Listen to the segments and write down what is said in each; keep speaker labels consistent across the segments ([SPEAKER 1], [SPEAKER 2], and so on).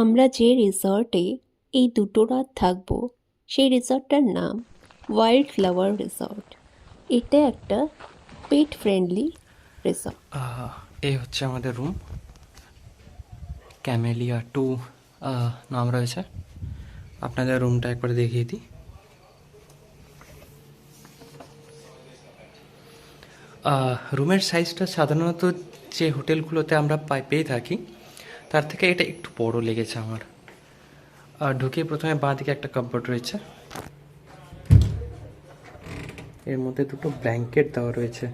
[SPEAKER 1] আমরা যে রিসর্টে এই 2 রাত থাকবো সেই রিসর্টটার নাম ওয়াইল্ড ফ্লাওয়ার রিসর্ট। এটা একটা পেট ফ্রেন্ডলি রিসর্ট।
[SPEAKER 2] এই হচ্ছে আমাদের রুম, ক্যামেলিয়া 2 নাম রয়েছে। আপনাদের রুমটা একবার দেখিয়ে দিই। রুমের সাইজটা সাধারণত যে হোটেলগুলোতে আমরা পেয়ে থাকি তার থেকে এটা একটু বড় লেগেছে আমার। ঢুকে প্রথমে বাঁ দিকে একটা কাপবোর্ড রয়েছে, এর মধ্যে 2টো ব্ল্যাঙ্কেট দেওয়া রয়েছে।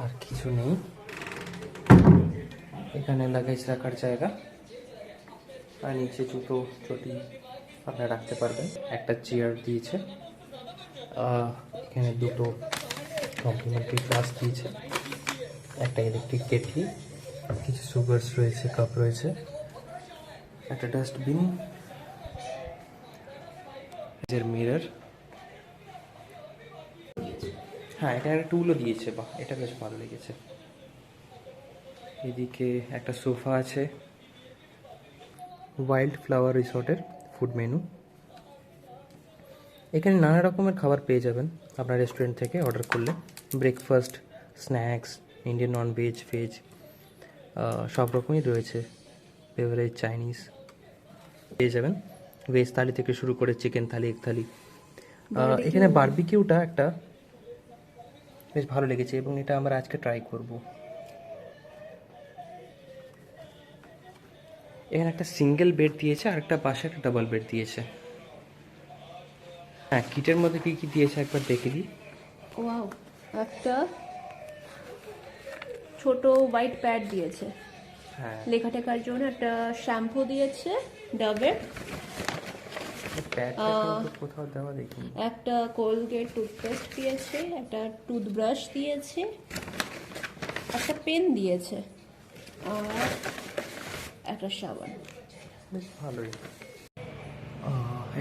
[SPEAKER 2] আর কিছু নেই। এখানে লাগেজ রাখার জায়গা, আর নিচে জুতো চটি আপনারা রাখতে পারবেন। একটা চেয়ার দিয়েছে, এখানে 2টো কমপ্লিমেন্টারি গ্লাস দিয়েছে, একটা ইলেকট্রিক কেটলি, কিছু সুগার্স রয়েছে, কাপ রয়েছে, একটা ডাস্টবিন, নিজের মিরর। হ্যাঁ, এখানে একটা টুলও দিয়েছে, বাহ এটা বেশ ভালো লেগেছে। এদিকে একটা সোফা আছে। ওয়াইল্ড ফ্লাওয়ার রিসর্টের ফুড মেনু। এখানে নানা রকমের খাবার পেয়ে যাবেন আপনার রেস্টুরেন্ট থেকে অর্ডার করলে। Breakfast, snacks, Indian non veg, veg সব রকমই রয়েছে। বেভারেজ, চাইনিজ পেয়ে যাবেন। ভেজ থালি থেকে শুরু করে চিকেন থালি, এগ থালি। এখানে বারবিকিউটা একটা বেশ ভালো লেগেছে এবং এটা আমরা আজকে ট্রাই করব। এখানে একটা সিঙ্গেল বেড দিয়েছে আর একটা পাশে একটা ডাবল বেড দিয়েছে। হ্যাঁ, কিটের মধ্যে কী কী দিয়েছে একবার দেখে দিই।
[SPEAKER 1] ওয়াও, একটা ছোট হোয়াইট প্যাড দিয়েছে
[SPEAKER 2] হ্যাঁ,
[SPEAKER 1] লেখা টেকার জন্য, একটা শ্যাম্পু দিয়েছে ডাবের,
[SPEAKER 2] প্যাডটা কোথাও দেওয়া দেখিনি।
[SPEAKER 1] একটা কোলগেট টুথপেস্ট দিয়েছে, একটা টুথব্রাশ দিয়েছে, একটা পেন দিয়েছে, আর একটা সাবান।
[SPEAKER 2] বেশ ভালোই।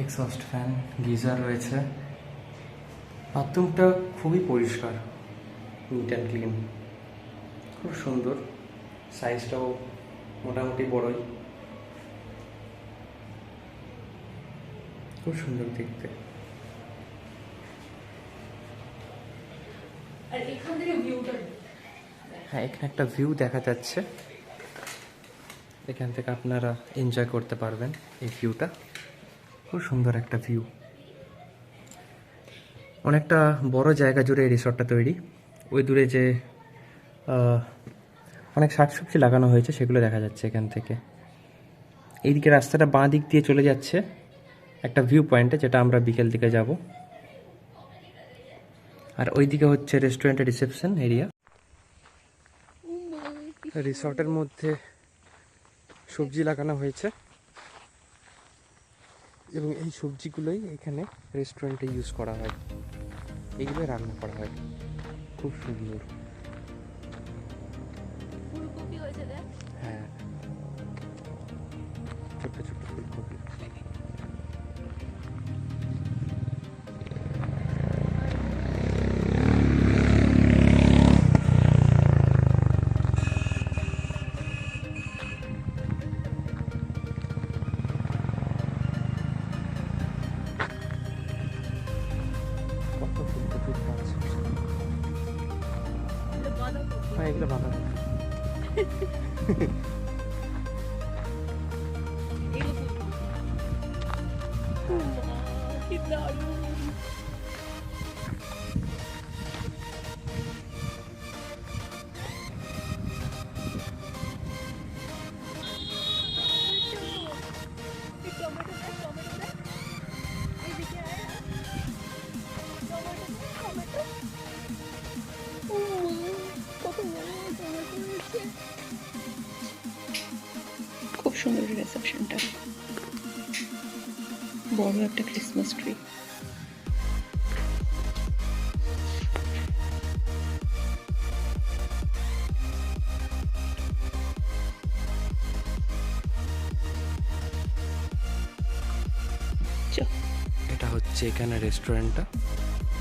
[SPEAKER 2] এক্সস্ট ফ্যান, গিজার রয়েছে। বাথরুমটা খুবই পরিষ্কার, নিট অ্যান্ড ক্লিন, খুব সুন্দর। সাইজটাও মোটামুটি বড়ই, খুব সুন্দর দেখতে।
[SPEAKER 1] আর এখান থেকে ভিউটা,
[SPEAKER 2] হ্যাঁ, এখানে একটা ভিউ দেখা যাচ্ছে, এখান থেকে আপনারা এনজয় করতে পারবেন এই ভিউটা। খুব সুন্দর একটা ভিউ। অনেকটা বড় জায়গা জুড়ে এই রিসর্টটা তৈরি। ওই দূরে যে অনেক শাকসবজি লাগানো হয়েছে সেগুলো দেখা যাচ্ছে এখান থেকে। এইদিকে রাস্তাটা বাঁ দিক দিয়ে চলে যাচ্ছে একটা ভিউ পয়েন্টে, যেটা আমরা বিকেল দিকে যাব। আর ওইদিকে হচ্ছে রেস্টুরেন্টের রিসেপশন এরিয়া। রিসর্টের মধ্যে সবজি লাগানো হয়েছে এবং এই সবজিগুলোই এখানে রেস্টুরেন্টে ইউজ করা হয়, এইগুলো রান্না করা হয়। খুব সুন্দর।
[SPEAKER 1] ফুলকপি হয়েছে দেখ।
[SPEAKER 2] হ্যাঁ, ছোট্ট ছোট্ট ফুলকপি। কত ফুলকপির গাছ। হ্যাঁ, এগুলো বাঁধাকপি।
[SPEAKER 1] কি দারুণ। খুব সুন্দর রিসেপশনটা, বড় একটা ক্রিসমাস ট্রি।
[SPEAKER 2] এটা হচ্ছে এখানে রেস্টুরেন্টটা,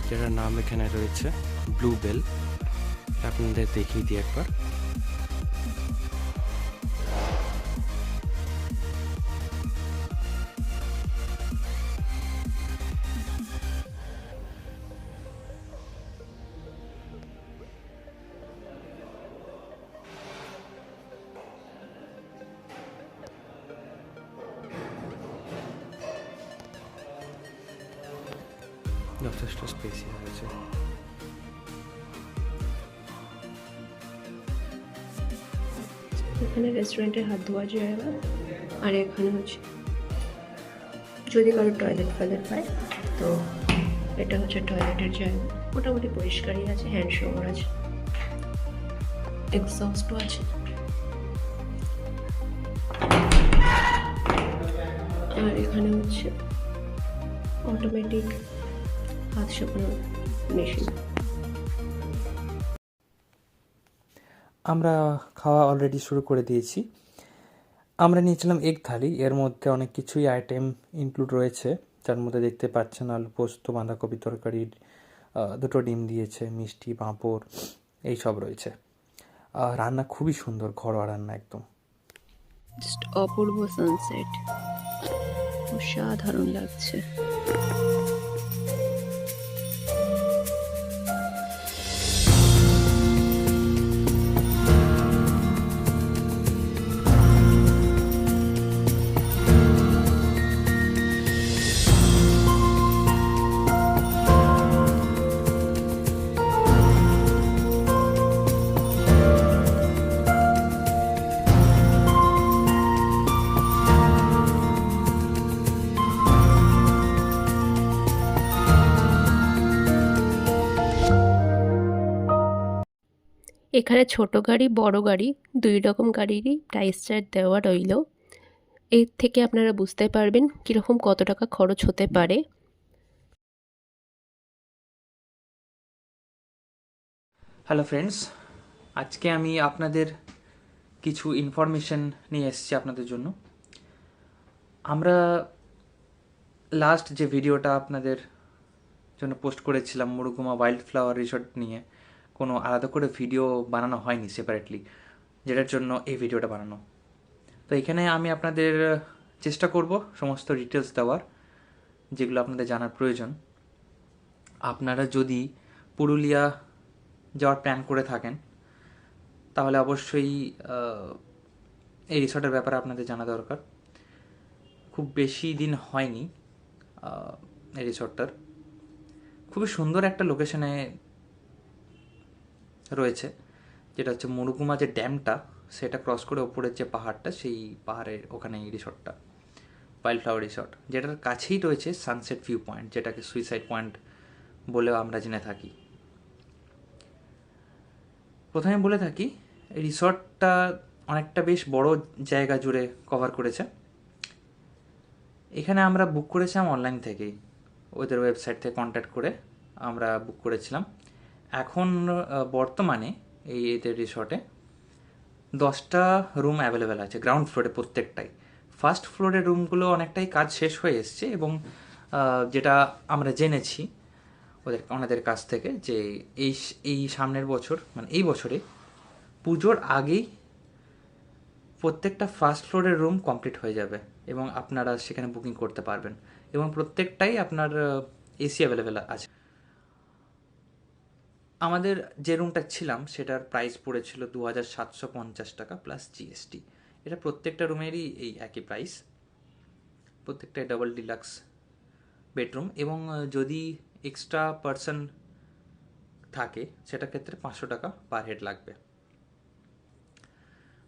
[SPEAKER 2] যেটার নাম এখানে রয়েছে ব্লু বেল। আপনাদের দেখিয়ে দিই একবার। যথেষ্ট স্পেসি হয়েছে।
[SPEAKER 1] এখানে রেস্টুরেন্টের হাত ধোয়ার জায়গা, আর এখানে হচ্ছে যদি কারো টয়লেট হয় তো এটা হচ্ছে টয়লেটের জায়গা। মোটামুটি পরিষ্কারই আছে, হ্যান্ড শাওয়ার আছে, এক্সস্টও আছে। আর এখানে হচ্ছে অটোমেটিক হাত শুকানোর মেশিন।
[SPEAKER 2] আমরা খাওয়া অলরেডি শুরু করে দিয়েছি। আমরা নিয়েছিলাম এগ থালি, এর মধ্যে অনেক কিছুই আইটেম ইনক্লুড রয়েছে, যার মধ্যে দেখতে পাচ্ছেন আলু পোস্ত, বাঁধাকপি তরকারি, 2টো ডিম দিয়েছে, মিষ্টি, পাঁপড়, এই সব রয়েছে। রান্না খুবই সুন্দর, ঘরোয়া রান্না একদম।
[SPEAKER 1] জাস্ট অপূর্ব সানসেট, অসাধারণ লাগছে। এখানে ছোট গাড়ি, বড় গাড়ি, 2 রকম গাড়িরই প্রাইস চার্ট দেওয়া রইল। এর থেকে আপনারা বুঝতে পারবেন কীরকম কত টাকা খরচ হতে পারে।
[SPEAKER 2] হ্যালো ফ্রেন্ডস, আজকে আমি আপনাদের কিছু ইনফরমেশন নিয়ে এসেছি আপনাদের জন্য। আমরা লাস্ট যে ভিডিওটা আপনাদের জন্য পোস্ট করেছিলাম মুরুগুমা ওয়াইল্ড ফ্লাওয়ার রিসর্ট নিয়ে, কোনো আলাদা করে ভিডিও বানানো হয়নি সেপারেটলি, যেটার জন্য এই ভিডিওটা বানানো। তো এখানে আমি আপনাদের চেষ্টা করব সমস্ত ডিটেলস দেওয়ার, যেগুলো আপনাদের জানার প্রয়োজন। আপনারা যদি পুরুলিয়া যাওয়ার প্ল্যান করে থাকেন তাহলে অবশ্যই এই রিসর্টের ব্যাপারে আপনাদের জানা দরকার। খুব বেশি দিন হয়নি এই রিসর্টটার, খুবই সুন্দর একটা লোকেশনে রয়েছে, যেটা হচ্ছে মুরুগুমা যে ড্যামটা সেটা ক্রস করে ওপরের যে পাহাড়টা, সেই পাহাড়ের ওখানে এই রিসর্টটা, ওয়াইল্ড ফ্লাওয়ার রিসর্ট, যেটার কাছেই রয়েছে সানসেট ভিউ পয়েন্ট, যেটাকে সুইসাইড পয়েন্ট বলেও আমরা জেনে থাকি। প্রথমে বলে থাকি এই রিসর্টটা অনেকটা বেশ বড় জায়গা জুড়ে কভার করেছে। এখানে আমরা বুক করেছিলাম অনলাইন থেকেই, ওদের ওয়েবসাইট থেকে কন্ট্যাক্ট করে আমরা বুক করেছিলাম। এখন বর্তমানে এই এদের রিসর্টে 10টা রুম অ্যাভেলেবেল আছে গ্রাউন্ড ফ্লোরে প্রত্যেকটাই। ফার্স্ট ফ্লোরের রুমগুলো অনেকটাই কাজ শেষ হয়ে এসছে, এবং যেটা আমরা জেনেছি ওনাদের কাছ থেকে যে এই সামনের বছর, মানে এই বছরে পুজোর আগেই প্রত্যেকটা ফার্স্ট ফ্লোরের রুম কমপ্লিট হয়ে যাবে এবং আপনারা সেখানে বুকিং করতে পারবেন, এবং প্রত্যেকটাই আপনার এসি অ্যাভেলেবেল আছে। আমাদের যে রুমটা ছিলাম সেটার প্রাইস পড়েছিল 2750 টাকা প্লাস জিএসটি। এটা প্রত্যেকটা রুমেরই এই একই প্রাইস, প্রত্যেকটাই ডাবল ডিলাক্স বেডরুম, এবং যদি এক্সট্রা পার্সন থাকে সেটার ক্ষেত্রে 500 টাকা পার হেড লাগবে।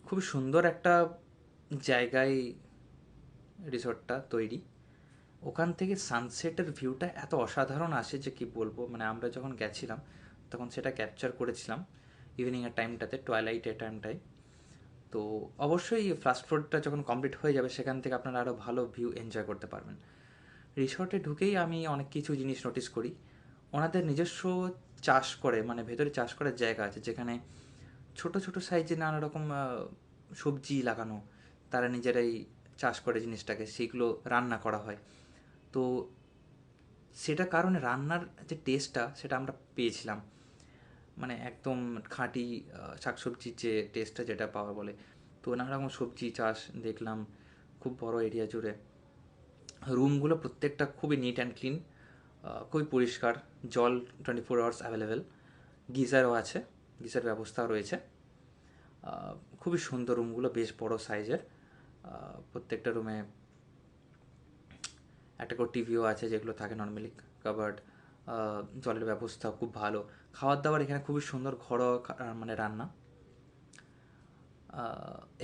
[SPEAKER 2] খুব সুন্দর একটা জায়গায় রিসর্টটা তৈরি, ওখান থেকে সানসেটের ভিউটা এত অসাধারণ আসে যে কি বলবো। মানে আমরা যখন গেছিলাম তখন সেটা ক্যাপচার করেছিলাম ইভিনিংয়ের টাইমটাতে, টয়লাইটের টাইমটায়। তো অবশ্যই ফার্স্ট ফ্লোরটা যখন কমপ্লিট হয়ে যাবে সেখান থেকে আপনারা আরও ভালো ভিউ এনজয় করতে পারবেন। রিসর্টে ঢুকেই আমি অনেক কিছু জিনিস নোটিস করি। ওনাদের নিজস্ব চাষ করে, মানে ভেতরে চাষ করার জায়গা আছে, যেখানে ছোট ছোট সাইজে নানা রকম সবজি লাগানো, তারা নিজেরাই চাষ করে জিনিসটাকে, সেইগুলো রান্না করা হয়। তো সেটার কারণে রান্নার যে টেস্টটা সেটা আমরা পেয়েছিলাম।
[SPEAKER 3] মানে একদম খাঁটি শাকসবজির যে টেস্টটা যেটা পাওয়া বলে, তো নানা রকম সবজি চাষ দেখলাম খুব বড় এরিয়া জুড়ে। রুমগুলো প্রত্যেকটা খুবই নিট অ্যান্ড ক্লিন, খুবই পরিষ্কার, জল 24 আওয়ার্স অ্যাভেলেবেল, গিজারও আছে, গিজার ব্যবস্থাও রয়েছে। খুবই সুন্দর রুমগুলো, বেশ বড় সাইজের। প্রত্যেকটা রুমে একটা করে টিভিও আছে, যেগুলো থাকে নর্মালি কাভার্ড। জলের ব্যবস্থা খুব ভালো, খাবার দাবার এখানে খুবই সুন্দর, ঘরোয়া মানে রান্না।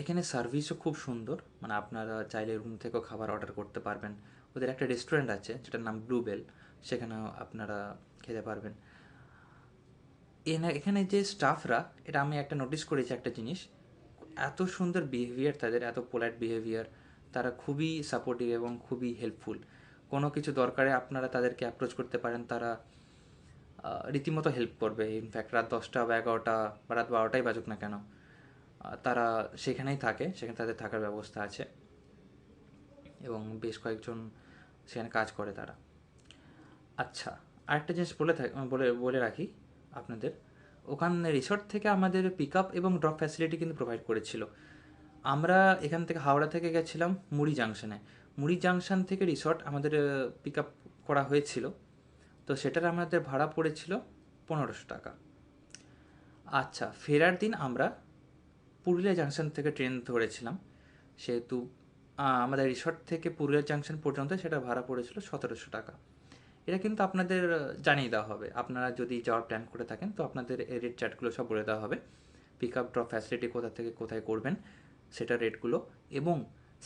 [SPEAKER 3] এখানে সার্ভিসও খুব সুন্দর, মানে আপনারা চাইলে রুম থেকেও খাবার অর্ডার করতে পারবেন। ওদের একটা রেস্টুরেন্ট আছে যেটার নাম ব্লুবেল, সেখানেও আপনারা খেতে পারবেন। এখানে যে স্টাফরা, এটা আমি একটা নোটিস করেছি একটা জিনিস, এত সুন্দর বিহেভিয়ার তাদের, এত পোলাইট বিহেভিয়ার, তারা খুবই সাপোর্টিভ এবং খুবই হেল্পফুল। কোনো কিছু দরকারে আপনারা তাদেরকে অ্যাপ্রোচ করতে পারেন, তারা রীতিমতো হেল্প করবে। ইনফ্যাক্ট রাত 10টা বা 11টা বা রাত 12টাই বাজুক না কেন, তারা সেখানেই থাকে, সেখানে তাদের থাকার ব্যবস্থা আছে এবং বেশ কয়েকজন সেখানে কাজ করে তারা। আচ্ছা, আরেকটা জিনিস বলে বলে রাখি আপনাদের, ওখানে রিসর্ট থেকে আমাদের পিক আপ এবং ড্রপ ফ্যাসিলিটি কিন্তু প্রোভাইড করেছিল। আমরা এখান থেকে হাওড়া থেকে গেছিলাম মুড়ি জাংশনে, মুড়ি জাংশন থেকে রিসর্ট আমাদের পিক আপ করা হয়েছিল, তো সেটার আমাদের ভাড়া পড়েছিল 1500 টাকা। আচ্ছা, ফেরার দিন আমরা পুরুলিয়া জাংশন থেকে ট্রেন ধরেছিলাম, সেহেতু আমাদের রিসর্ট থেকে পুরুলিয়া জাংশন পর্যন্ত সেটা ভাড়া পড়েছিল 1700 টাকা। এটা কিন্তু আপনাদের জানিয়ে দেওয়া হবে, আপনারা যদি যাওয়ার প্ল্যান করে থাকেন তো আপনাদের এই রেট চার্টগুলো সব বলে দেওয়া হবে। পিক আপ ড্রপ ফ্যাসিলিটি কোথা থেকে কোথায় করবেন সেটা রেটগুলো, এবং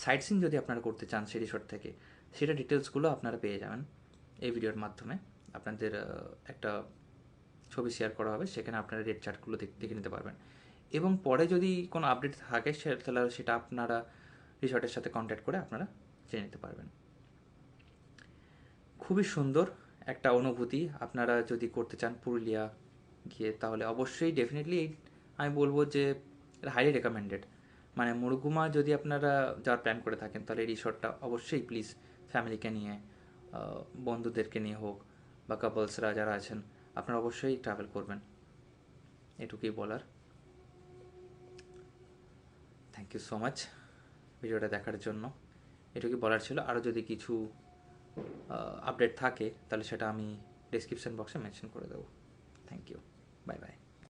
[SPEAKER 3] সাইট সিন যদি আপনারা করতে চান সেই রিসর্ট থেকে, সেটা ডিটেলসগুলো আপনারা পেয়ে যাবেন এই ভিডিওর মাধ্যমে। আপনাদের একটা ছবি শেয়ার করা হবে, সেখানে আপনারা রেট চার্টগুলো দেখে নিতে পারবেন। এবং পরে যদি কোনো আপডেট থাকে তাহলে সেটা আপনারা রিসর্টের সাথে কন্ট্যাক্ট করে আপনারা জেনে নিতে পারবেন। খুবই সুন্দর একটা অনুভূতি, আপনারা যদি করতে চান পুরুলিয়া গিয়ে, তাহলে অবশ্যই ডেফিনেটলি আমি বলবো যে এটা হাইলি রেকমেন্ডেড। মানে মুরগুমা যদি আপনারা যাওয়ার প্ল্যান করে থাকেন, তাহলে এই রিসর্টটা অবশ্যই প্লিজ ফ্যামিলিকে নিয়ে, বন্ধুদেরকে নিয়ে হোক বা কাপলসরা যারা আছেন, আপনারা অবশ্যই ট্রাভেল করবেন, এটুকুই বলার। থ্যাংক ইউ সো মাচ ভিডিওটা দেখার জন্য, এটুকুই বলার ছিল। আরও যদি কিছু আপডেট থাকে তাহলে সেটা আমি ডেসক্রিপশন বক্সে মেনশন করে দেবো। Thank you, bye by.